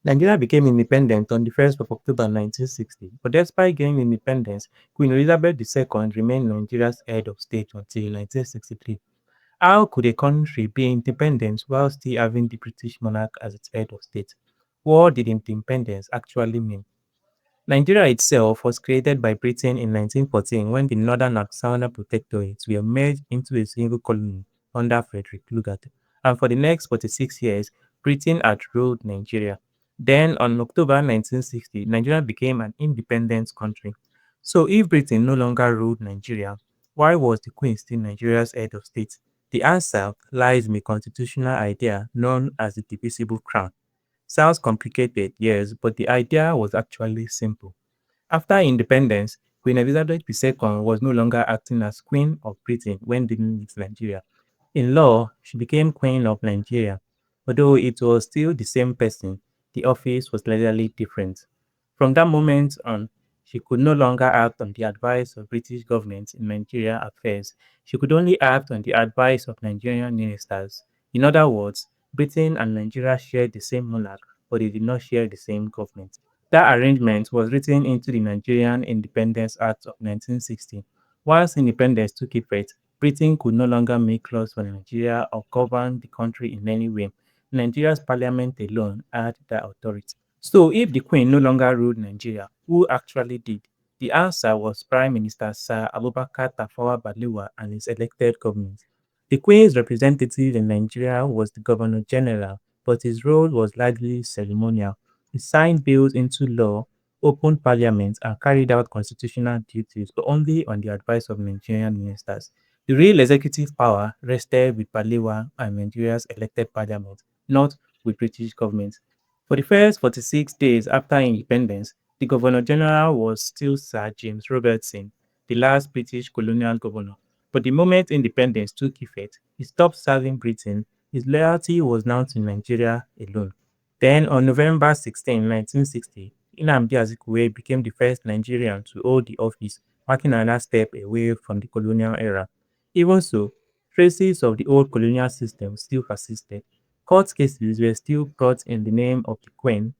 Nigeria became independent on the 1st of October 1960, but despite gaining independence, Queen Elizabeth II remained Nigeria's head of state until 1963. How could a country be independent while still having the British monarch as its head of state? What did independence actually mean? Nigeria itself was created by Britain in 1914 when the northern and southern protectorates were merged into a single colony under Frederick Lugard. And for the next 46 years, Britain had ruled Nigeria. Then, on October 1960, Nigeria became an independent country. So, if Britain no longer ruled Nigeria, why was the Queen still Nigeria's head of state? The answer lies in a constitutional idea known as the Divisible Crown. Sounds complicated, yes, but the idea was actually simple. After independence, Queen Elizabeth II was no longer acting as Queen of Britain when dealing with Nigeria. In law, she became Queen of Nigeria. Although it was still the same person, the office was slightly different. From that moment on, she could no longer act on the advice of British government in Nigeria affairs. She could only act on the advice of Nigerian ministers. In other words, Britain and Nigeria shared the same monarch, but they did not share the same government. That arrangement was written into the Nigerian Independence Act of 1960. Whilst independence took effect, Britain could no longer make laws for Nigeria or govern the country in any way. Nigeria's parliament alone had that authority. So, if the Queen no longer ruled Nigeria, who actually did? The answer was Prime Minister Sir Abubakar Tafawa Balewa and his elected government. The Queen's representative in Nigeria was the Governor General, but his role was largely ceremonial. He signed bills into law, opened parliament, and carried out constitutional duties, but only on the advice of Nigerian ministers. The real executive power rested with Balewa and Nigeria's elected parliament, not with British government. For the first 46 days after independence, the Governor General was still Sir James Robertson, the last British colonial governor. But the moment independence took effect, he stopped serving Britain. His loyalty was now to Nigeria alone. Then, on November 16, 1960, Nnamdi Azikiwe became the first Nigerian to hold the office, marking another step away from the colonial era. Even so, traces of the old colonial system still persisted. Court cases were still brought in the name of the Queen.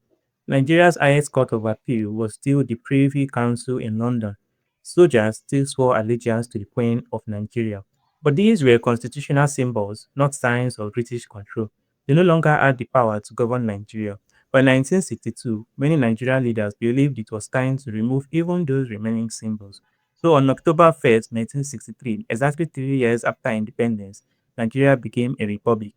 Nigeria's highest court of appeal was still the Privy Council in London. Soldiers still swore allegiance to the Queen of Nigeria. But these were constitutional symbols, not signs of British control. They no longer had the power to govern Nigeria. By 1962, many Nigerian leaders believed it was time to remove even those remaining symbols. So on October 1st, 1963, exactly 3 years after independence, Nigeria became a republic.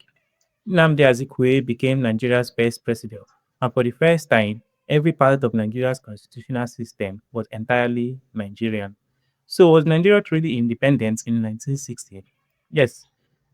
Nnamdi Azikiwe became Nigeria's first president, and for the first time, every part of Nigeria's constitutional system was entirely Nigerian. So, was Nigeria truly independent in 1960? Yes,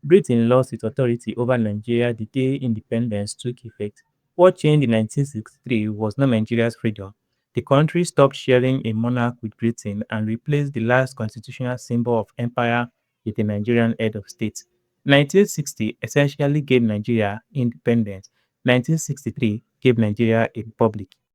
Britain lost its authority over Nigeria the day independence took effect. What changed in 1963 was not Nigeria's freedom. The country stopped sharing a monarch with Britain and replaced the last constitutional symbol of empire with a Nigerian head of state. 1960 essentially gave Nigeria independence. 1963 gave Nigeria a republic.